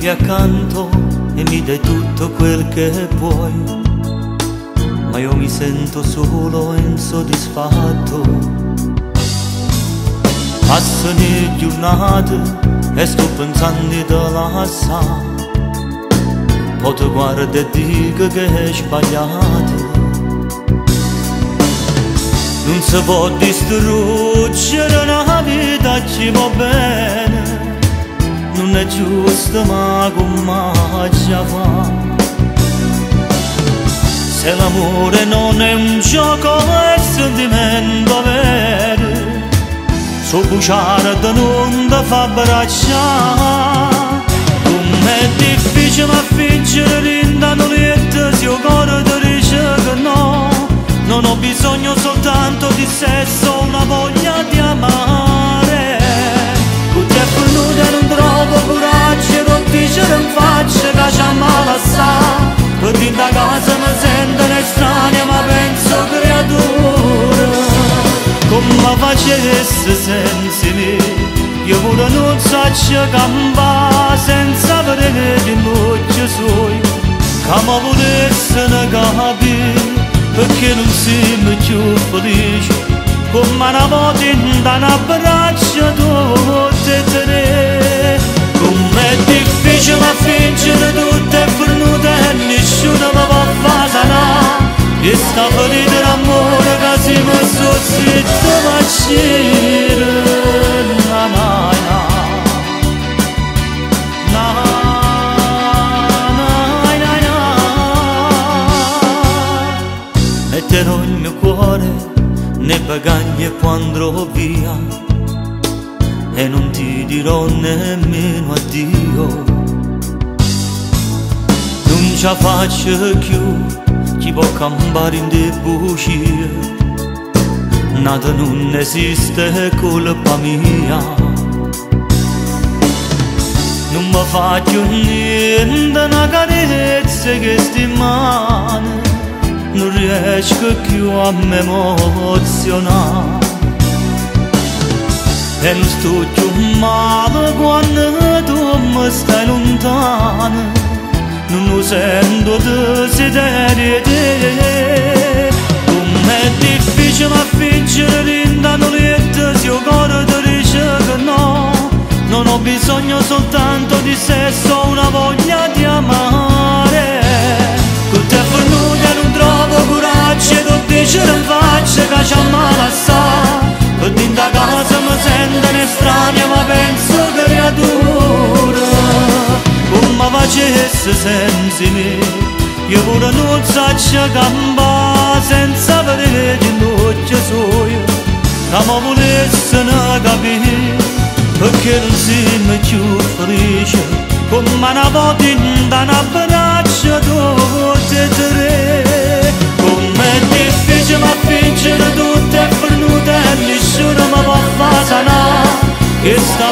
vivi accanto e mi dai tutto quel che puoi, ma io mi sento solo e insoddisfatto. Passano le giornate e sto pensando di lasciare, poi ti guardo e dico che è sbagliato. Non si può distruggere una vita, ci va bene, non è giusto ma come ci fa. Se l'amore non è un gioco è sentimento vero, so buciare da non da fa abbracciare. Com'è difficile ma fingere linda non è se io cuore ti dice che no. Non ho bisogno soltanto di sesso, una voglia di amare. Con te venuta non trovo coraggio, non dicere in faccia che c'è male assai. Per dentro casa mi sento un'estranea ma penso creatura. Come facesse senza me, io pure non so campare senza vedere di noce suoi. Come potesse ne capire, perché non siamo più felici, come una volta in un abbraccio tutte e tre. Com'è difficile ma fingere tutto è venuto e nessuno mi può far sanare. E sta ferita d'amore che si mi sto zitto vaccino. Na na na na na na. Metterò il mio cuore nei bagagli e poi andrò via e non ti dirò nemmeno addio. Non ce la faccio più, chi può cambiare in te bugie, nata non esiste colpa mia. Non mi faccio niente, una carezza che sti mani non riesco più a mi emozionare. E non sto più male quando tu mi stai lontano, non lo sento desiderio di te. Com'è difficile ma fingere linda non è se io cuore ti dice che no. Non ho bisogno soltanto di sesso, una voglia di amare. Con te venuta e non trovo coraggio di dicere in faccia che c'è male assai. Per dentro casa mi sento un'estranea ma penso creatura. Come facesse senza me, io pure non so campare senza vedere di noce suoi. Come volesse ne capire, perché non siamo più felici, come una volta in un abbraccio tutte e tre. Com'è difficile ma fingere tutto è venuto e nessuno mi può far sanare. Che sta